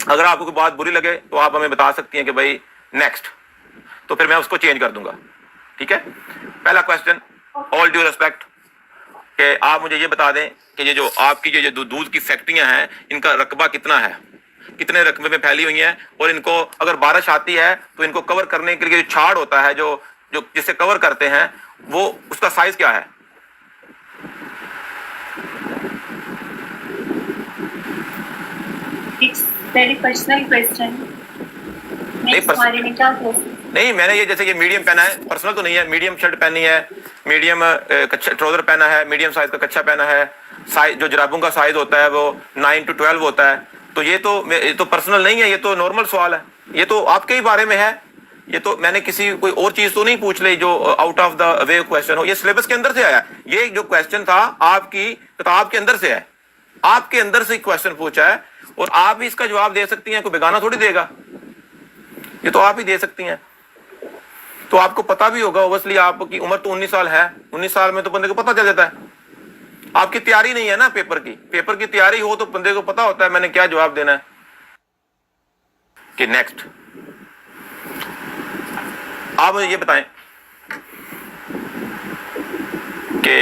अगर आपको कोई बात बुरी लगे तो आप हमें बता सकती हैं कि भाई नेक्स्ट, तो फिर मैं उसको चेंज कर दूंगा। ठीक है, पहला क्वेश्चन, ऑल ड्यू रिस्पेक्ट, कि आप मुझे ये बता दें कि ये जो आपकी ये जो दूध की फैक्ट्रियां हैं इनका रकबा कितना है, कितने रकबे में फैली हुई हैं, और इनको अगर बारिश आती है तो इनको कवर करने के लिए जो छाड़ होता है, जो जो जिससे कवर करते हैं, वो उसका साइज क्या है? It's very personal question. नहीं, मैंने ये जैसे ये मीडियम पहना है, पर्सनल तो नहीं है, मीडियम शर्ट पहनी है, मीडियम कच्चा ट्राउजर पहना है, मीडियम साइज का कच्चा पहना है, साइज जो जुराबों का साइज होता है वो 9 to 12 होता है। तो ये तो पर्सनल नहीं है, ये तो नॉर्मल सवाल है, ये तो आपके ही बारे में है। ये तो मैंने किसी कोई और चीज तो नहीं पूछ ली जो out of the way question हो, ये सिलेबस के अंदर से आया। ये जो क्वेश्चन था आपकी किताब के अंदर से है, आपके अंदर से क्वेश्चन पूछा है, और आप ही इसका जवाब दे सकती हैं, कोई बेगाना थोड़ी देगा, ये तो आप ही दे सकती हैं। तो आपको पता भी होगा, ओबवियसली आपकी उम्र तो 19 साल है, 19 साल में तो बंदे को पता चल जाता है। आपकी तैयारी नहीं है ना पेपर की तैयारी हो तो बंदे को पता होता है मैंने क्या जवाब देना है। कि नेक्स्ट, आप मुझे ये बताएं कि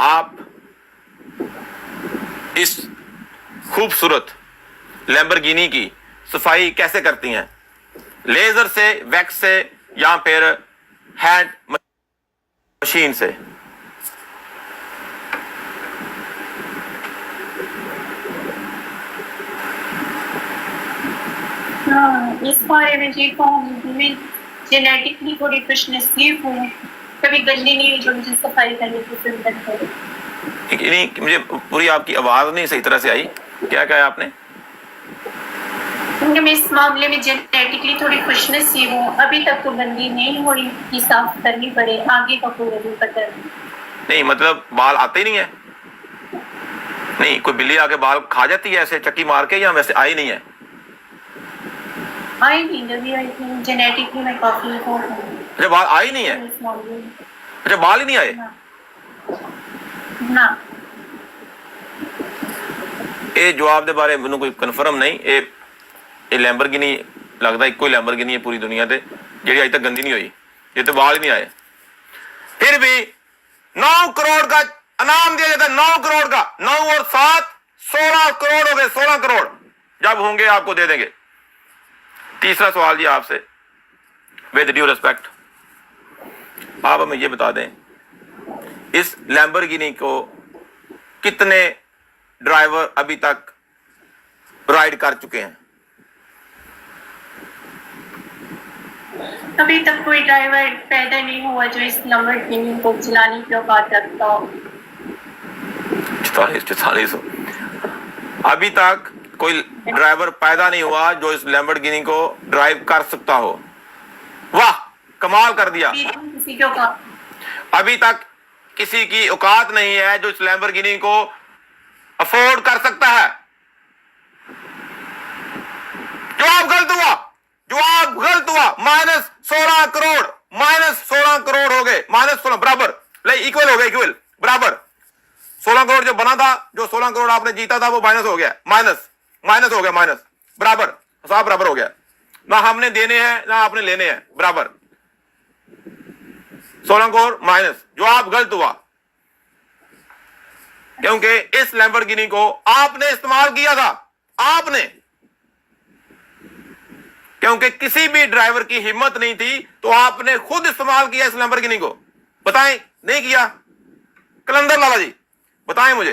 आप इस खूबसूरत लैम्बोर्गिनी की सफाई कैसे करती हैं, लेजर से, वैक्स से, या फिर हैंड मशीन से? इस बारे में ये कहूँगी, मैं जेनेटिकली थोड़ी खुशनसीब हूँ, कभी गंदी नहीं हुई जो मुझे सफाई करने की जरूरत है। नहीं, मुझे पूरी आपकी आवाज नहीं सही तरह से आई, क्या कहा आपने? मैं इस मामले में जेनेटिकली थोड़ी खुशनसीब हूँ, अभी तक तो गंदी नहीं हुई कि साफ करनी पड़े, आगे का कोई नहीं पता। नहीं, मतलब बाल आते ही नहीं है? नहीं, कोई बिल्ली आके बाल खा जाती है ऐसे चक्की मार के, या वैसे आई नहीं है? आई नहीं, जेनेटिकली मैं काफी हूँ। अच्छा, बाल आई नहीं है? अच्छा, बाल ही नहीं आए ना। ये जवाब दे बारे मैंने कोई कन्फर्म नहीं। ये लैम्बोर्गिनी लगता इको ही लैम्बोर्गिनी है पूरी दुनिया से जी अज तक गंदी नहीं हुई, ये तो बाल ही नहीं आए। फिर भी 9 करोड़ का इनाम दिया जाता है, 9 करोड़ का, 9 और 7 16 करोड़ हो गए, 16 करोड़ जब होंगे आपको दे देंगे। तीसरा सवाल जी आपसे, विद ड्यू रिस्पेक्ट, आप हमें ये बता दें इस लैम्बोर्गिनी को कितने ड्राइवर अभी तक राइड कर चुके हैं? अभी तक कोई ड्राइवर पैदा नहीं हुआ जो इस लैम्बोर्गिनी को चलाने की औकात रखता हो। 44 अभी तक कोई ड्राइवर पैदा नहीं हुआ जो इस लैम्बोर्गिनी को ड्राइव कर सकता हो। वाह, कमाल कर दिया। अभी तक किसी की औकात नहीं है जो इस लैम्बोर्गिनी को अफोर्ड कर सकता है। जवाब गलत हुआ, जवाब गलत हुआ। -16 करोड़, -16 करोड़ हो गए, -16 बराबर, इक्वल हो गए, इक्वल बराबर। 16 करोड़ जो बना था, जो 16 करोड़ आपने जीता था वो माइनस हो गया, माइनस हो गया, माइनस बराबर, हिसाब बराबर हो गया। ना हमने देने हैं ना आपने लेने हैं, बराबर। 16 करोड़ माइनस, जवाब गलत हुआ क्योंकि इस लैम्बोर्गिनी को आपने इस्तेमाल किया था, आपने, क्योंकि किसी भी ड्राइवर की हिम्मत नहीं थी तो आपने खुद इस्तेमाल किया इस लैम्बोर्गिनी को। बताएं, नहीं किया? कलंदर लाला जी बताएं मुझे,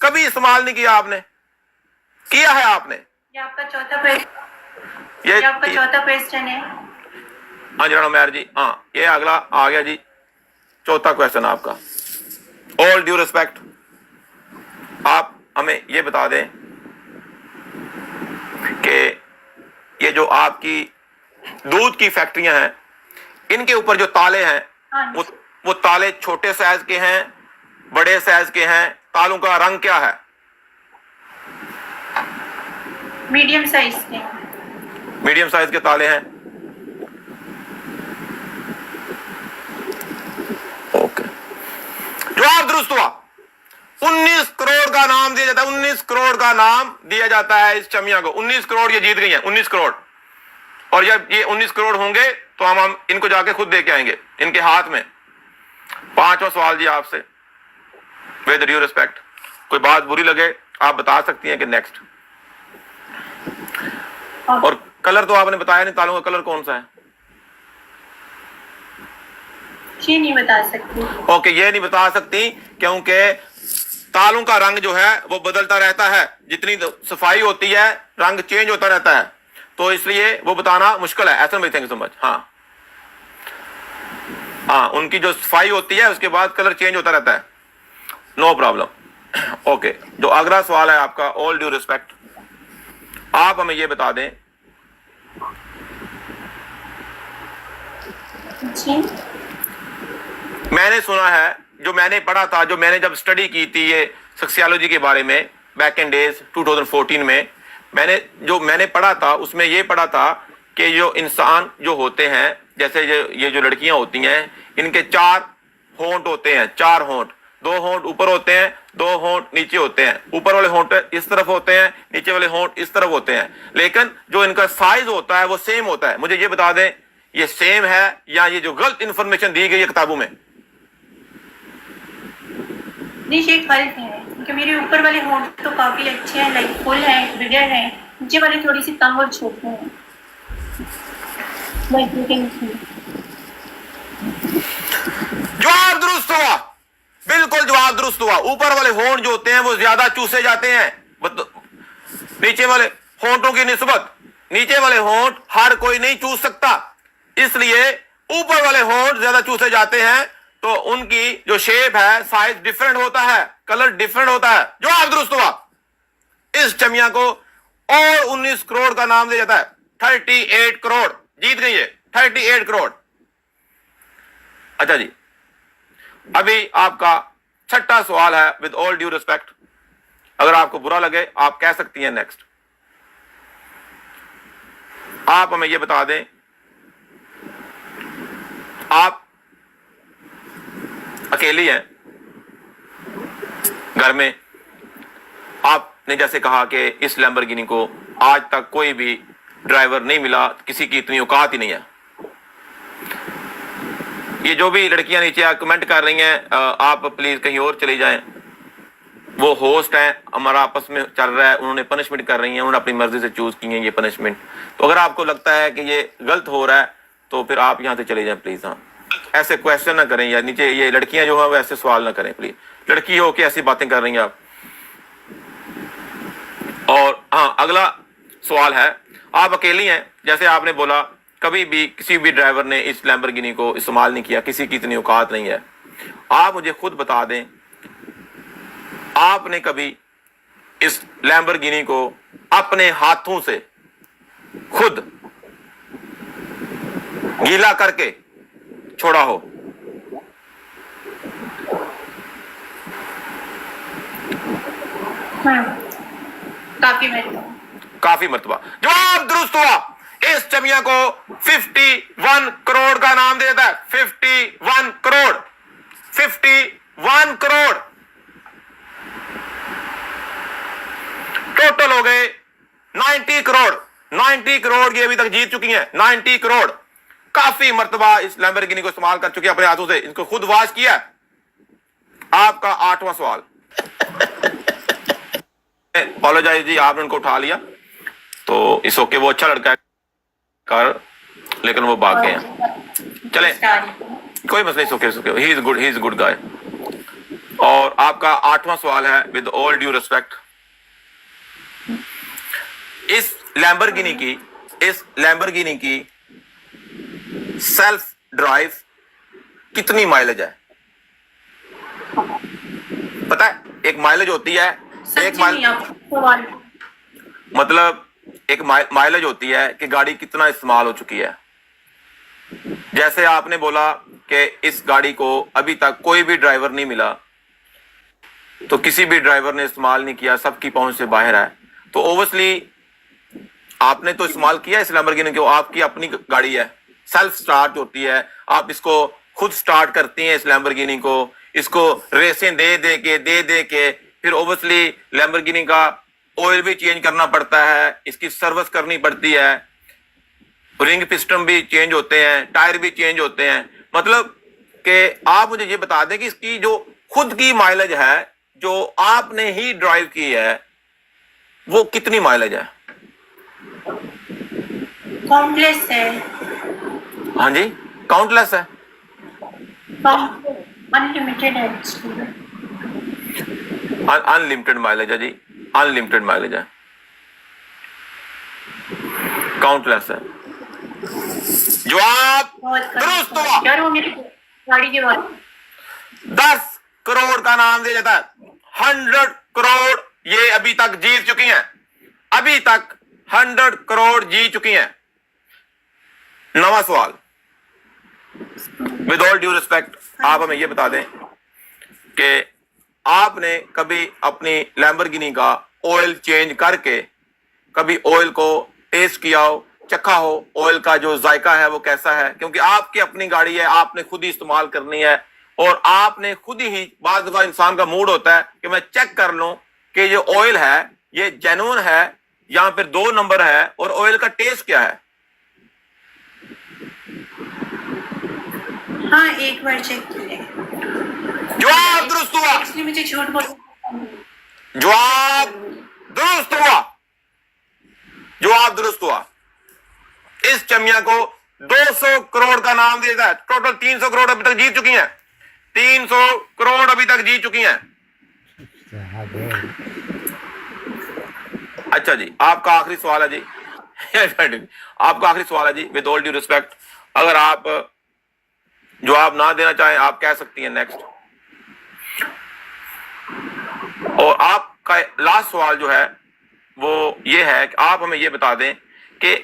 कभी इस्तेमाल नहीं किया आपने? किया है आपने? ये आपका चौथा क्वेश्चन है। हाँ जनाब मैर जी, हाँ ये अगला आ गया जी, चौथा क्वेश्चन आपका। ऑल ड्यू रिस्पेक्ट, आप हमें ये बता दें कि ये जो आपकी दूध की फैक्ट्रियां हैं इनके ऊपर जो ताले हैं वो ताले छोटे साइज के हैं, बड़े साइज के हैं? तालों का रंग क्या है? मीडियम साइज के। मीडियम साइज के ताले हैं, ओके। जवाब दुरुस्त हुआ, 19 करोड़ का नाम दिया जाता है, 19 करोड़ का नाम दिया जाता है इस चमिया को। 19 करोड़ ये जीत गई है, 19 करोड़। और जब ये 19 करोड़ होंगे तो हम इनको जाके खुद दे के आएंगे इनके हाथ में। पांचवा सवाल जी आपसे, विद ड्यू रिस्पेक्ट, कोई बात बुरी लगे आप बता सकती हैं कि नेक्स्ट। और कलर तो आपने बताया नहीं, तालों का कलर कौन सा है? ये नहीं बता सकती। ओके, ये नहीं बता सकती क्योंकि तालों का रंग जो है वो बदलता रहता है, जितनी सफाई होती है रंग चेंज होता रहता है, तो इसलिए वो बताना मुश्किल है। ऐसा नहीं, थैंक यू सो मच। हाँ, उनकी जो सफाई होती है उसके बाद कलर चेंज होता रहता है, नो प्रॉब्लम। ओके, जो अगला सवाल है आपका, ऑल ड्यू रिस्पेक्ट, आप हमें ये बता दें जी। मैंने सुना है, जो मैंने पढ़ा था, जो मैंने जब स्टडी की थी ये सोशियोलॉजी के बारे में बैक इन डेज 2014 में, मैंने पढ़ा था, उसमें ये पढ़ा था कि जो इंसान जो होते हैं, जैसे ये जो लड़कियां होती हैं, इनके 4 होंठ होते हैं, 4 होंठ, 2 होंठ ऊपर होते हैं, 2 होंठ नीचे होते हैं। ऊपर वाले होंठ इस तरफ होते हैं, नीचे वाले होंठ इस तरफ होते हैं, लेकिन जो इनका साइज होता है वो सेम होता है। मुझे ये बता दें ये सेम है या ये जो गलत इंफॉर्मेशन दी गई है किताबों में? नहीं, ये गलत है क्योंकि मेरे ऊपर वाले होंठ तो काफी अच्छे हैं, लाइक फुल है, बिगर है, नीचे वाले थोड़ी सी तंग और छोटे हैं। जवाब दुरुस्त हुआ, बिल्कुल जवाब दुरुस्त हुआ। ऊपर वाले होंठ जो होते हैं वो ज्यादा चूसे जाते हैं नीचे वाले होंठों की निस्बत। नीचे वाले होंठ हर कोई नहीं चूस सकता, इसलिए ऊपर वाले होंठ ज्यादा चूसे जाते हैं, तो उनकी जो शेप है, साइज डिफरेंट होता है, कलर डिफरेंट होता है। जवाब दुरुस्त हुआ। इस चमिया को और 19 करोड़ का नाम दिया जाता है। 38 करोड़ जीत गई है, 38 करोड़। अच्छा जी, अभी आपका छठा सवाल है, विद ऑल ड्यू रिस्पेक्ट, अगर आपको बुरा लगे आप कह सकती हैं नेक्स्ट। आप हमें यह बता दें, आप अकेली हैं घर में, आपने जैसे कहा कि इस लैम्बोर्गिनी को आज तक कोई भी ड्राइवर नहीं मिला, किसी की इतनी औकात ही नहीं है। ये जो भी लड़कियां नीचे कमेंट कर रही हैं, आप प्लीज कहीं और चली जाएं। वो होस्ट हैं, हमारा आपस में चल रहा है, उन्होंने पनिशमेंट कर रही हैं, उन्होंने अपनी मर्जी से चूज की है ये पनिशमेंट। तो अगर आपको लगता है कि ये गलत हो रहा है तो फिर आप यहां से चले जाएं प्लीज। हाँ, ऐसे क्वेश्चन ना करें यार, नीचे ये लड़कियां जो है वो ऐसे सवाल ना करें प्लीज। लड़की हो के ऐसी बातें कर रही हैं आप। और हाँ, अगला सवाल है, आप अकेली हैं, जैसे आपने बोला कभी भी किसी भी ड्राइवर ने इस लैम्बोर्गिनी को इस्तेमाल नहीं किया, किसी की इतनी औकात नहीं है। आप मुझे खुद बता दें, आपने कभी इस लैम्बोर्गिनी को अपने हाथों से खुद गीला करके छोड़ा हो? काफी मर्तबा। जवाब दुरुस्त हुआ। इस चमिया को 51 करोड़ का नाम दिया जाता है। 51 करोड़, 51 करोड़ टोटल हो गए 90 करोड़। 90 करोड़ ये अभी तक जीत चुकी हैं, 90 करोड़। काफी मर्तबा इस लैम्बोर्गिनी को इस्तेमाल कर चुकी है अपने हाथों से, इनको खुद वॉश किया। आपका 8वां सवाल। अपोलोजाइज जी, आपने उनको उठा लिया तो इस ओके, वो अच्छा लड़का है कर, लेकिन वो भाग गए हैं। चले, कोई मसला नहीं, ही इज गुड गाय। और आपका 8वां सवाल है, विद ऑल ड्यू रिस्पेक्ट, इस लैम्बोर्गिनी की सेल्फ ड्राइव कितनी माइलेज है? पता है, एक माइलेज होती है, मतलब एक माइलेज होती है कि गाड़ी कितना इस्तेमाल हो चुकी है। जैसे आपने बोला कि इस गाड़ी को अभी तक कोई भी ड्राइवर नहीं मिला, तो किसी भी ड्राइवर ने इस्तेमाल नहीं किया, सबकी पहुंच से बाहर है, तो ओब्वियसली आपने तो इस्तेमाल किया इस लैम्बोर्गिनी को, आपकी अपनी गाड़ी है, सेल्फ स्टार्ट होती है, आप इसको खुद स्टार्ट करती हैं इस लैम्बोर्गिनी को, इसको रेसें दे के फिर ओबियसली लैम्बोर्गिनी का ऑयल भी चेंज करना पड़ता है, इसकी सर्विस करनी पड़ती है, रिंग पिस्टन भी चेंज होते हैं, टायर भी चेंज होते हैं। मतलब कि आप मुझे ये बता दें कि इसकी जो खुद की माइलेज है जो आपने ही ड्राइव की है वो कितनी माइलेज है? काउंटलेस है। हाँ जी, काउंटलेस है, अनलिमिटेड है, अनलिमिटेड माइलेज है जी, अनलिमिटेड माइलेज है, काउंटलेस है। जवाब दुरुस्त हुआ। यार वो मेरी गाड़ी के बाद 10 करोड़ का नाम दिया जाता है। 100 करोड़ ये अभी तक जीत चुकी हैं, अभी तक 100 करोड़ जीत चुकी हैं। नवा सवाल, विद ऑल ड्यू रिस्पेक्ट, आप हमें ये बता दें कि आपने कभी अपनी लैम्बोर्गिनी का ऑयल चेंज करके कभी ऑयल को टेस्ट किया हो, चखा हो, ऑयल का जो जायका है वो कैसा है? क्योंकि आपकी अपनी गाड़ी है, आपने खुद ही इस्तेमाल करनी है और आपने खुद ही, बाद दफा इंसान का मूड होता है कि मैं चेक कर लूं कि जो ऑयल है ये जेन्युइन है या फिर 2 नंबर है और ऑयल का टेस्ट क्या है। हाँ एक बार चेक किया। जवाब दुरुस्त हुआ। एक्चुअली मुझे झूठ बोल, जवाब दुरुस्त हुआ, जवाब दुरुस्त हुआ। इस चमिया को 200 करोड़ का नाम दिया जाता है। टोटल 300 करोड़ अभी तक जीत चुकी हैं, 300 करोड़ अभी तक जीत चुकी हैं। अच्छा जी, आपका आखिरी सवाल है जी आपका आखिरी सवाल है जी, विद ऑल ड्यू रिस्पेक्ट, अगर आप जवाब ना देना चाहें आप कह सकती हैं नेक्स्ट। और आपका लास्ट सवाल जो है वो ये है कि आप हमें ये बता दें कि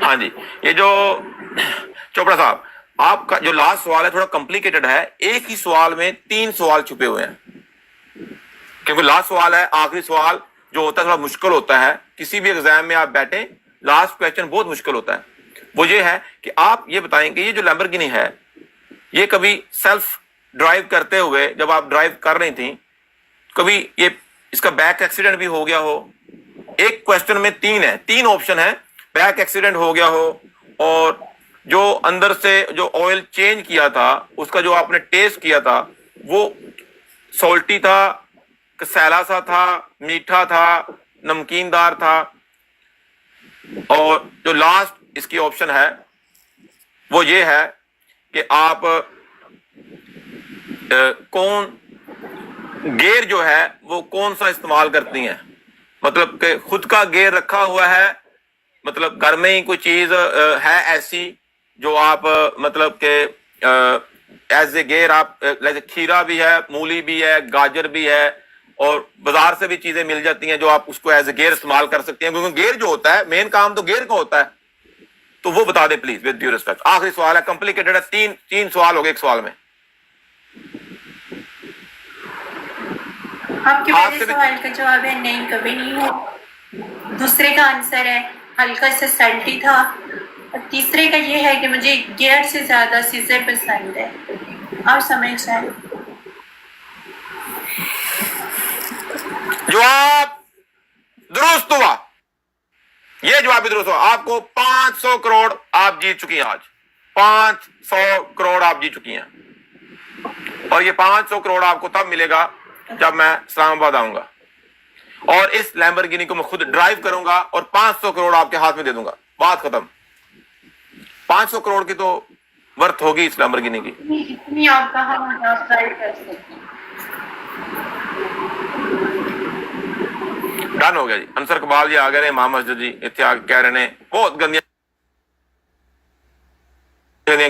हाँ जी, ये जो चोपड़ा साहब आपका जो लास्ट सवाल है थोड़ा कॉम्प्लिकेटेड है, एक ही सवाल में 3 सवाल छुपे हुए हैं। क्योंकि लास्ट सवाल है, आखिरी सवाल जो होता है थोड़ा मुश्किल होता है, किसी भी एग्जाम में आप बैठे लास्ट क्वेश्चन बहुत मुश्किल होता है। वो ये है कि आप ये बताएं कि ये जो लैम्बोर्गिनी है ये कभी सेल्फ ड्राइव करते हुए जब आप ड्राइव कर रही थी कभी ये इसका बैक एक्सीडेंट भी हो गया हो? एक क्वेश्चन में 3 है, 3 ऑप्शन है, बैक एक्सीडेंट हो गया हो और जो अंदर से जो ऑयल चेंज किया था उसका जो आपने टेस्ट किया था वो सॉल्टी था, कसैला सा था, मीठा था, नमकीनदार था, और जो लास्ट इसकी ऑप्शन है वो ये है कि आप कौन गियर जो है वो कौन सा इस्तेमाल करती हैं। मतलब कि खुद का गियर रखा हुआ है, मतलब घर में ही कोई चीज है ऐसी जो आप मतलब के एज ए गियर आप खीरा भी है, मूली भी है, गाजर भी है और बाजार से भी चीजें मिल जाती हैं जो आप उसको एज ए गियर इस्तेमाल कर सकते हैं। क्योंकि गियर जो होता है मेन काम तो गियर का होता है, तो वो बता दे प्लीज विद ड्यू रिस्पेक्ट। आखिरी सवाल है, कॉम्प्लिकेटेड है, 3 सवाल हो गए एक सवाल में। आपके पहले सवाल का जवाब है नहीं, कभी नहीं हो। दूसरे का आंसर है हल्का सा सल्टी था और तीसरे का ये है कि मुझे गियर से ज्यादा सीजर पसंद है। और समझ जाए जवाब दुरुस्त हुआ, ये जवाब भी दुरुस्त हुआ। आपको 500 करोड़ आप जीत चुकी हैं आज, 500 करोड़ आप जीत चुकी हैं। और ये 500 करोड़ आपको तब मिलेगा जब मैं इस्लामाबाद आऊंगा और इस लैम्बोर्गिनी को मैं खुद ड्राइव करूंगा और 500 करोड़ आपके हाथ में दे दूंगा। बात खत्म। 500 करोड़ की तो वर्थ होगी इस लैम्बोर्गिनी की। इतनी आप कहाँ ड्राइव कर सकते हैं। डन हो गया जी। अंसर इकबाल जी आ गए ने, इमाम मस्जिद जी इत्थे आ कह रहे ने बहुत गंदियां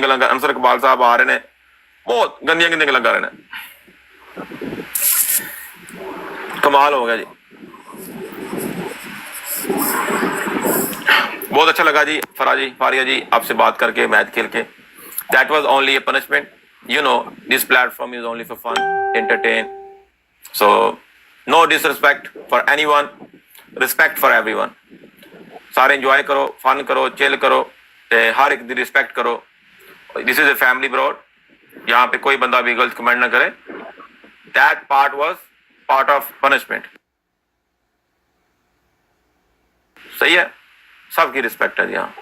गल्लां। अंसर इकबाल साहब आ रहे ने, बहुत गंदियां गल्लां कर रहे ने। कमाल हो गया जी, बहुत अच्छा लगा जी। फारिया जी आपसे बात करके, मैच खेल के। That was only a punishment, you know this platform is only for fun, entertain, so no disrespect for anyone, respect for everyone. सारे इंजॉय करो, फन करो, चिल करो, हर एक दी रिस्पेक्ट करो। This is a family broad यहाँ पे कोई बंदा भी गलत कमेंट ना करे। That part was part of punishment. सही है, सबकी रिस्पेक्ट है यहाँ।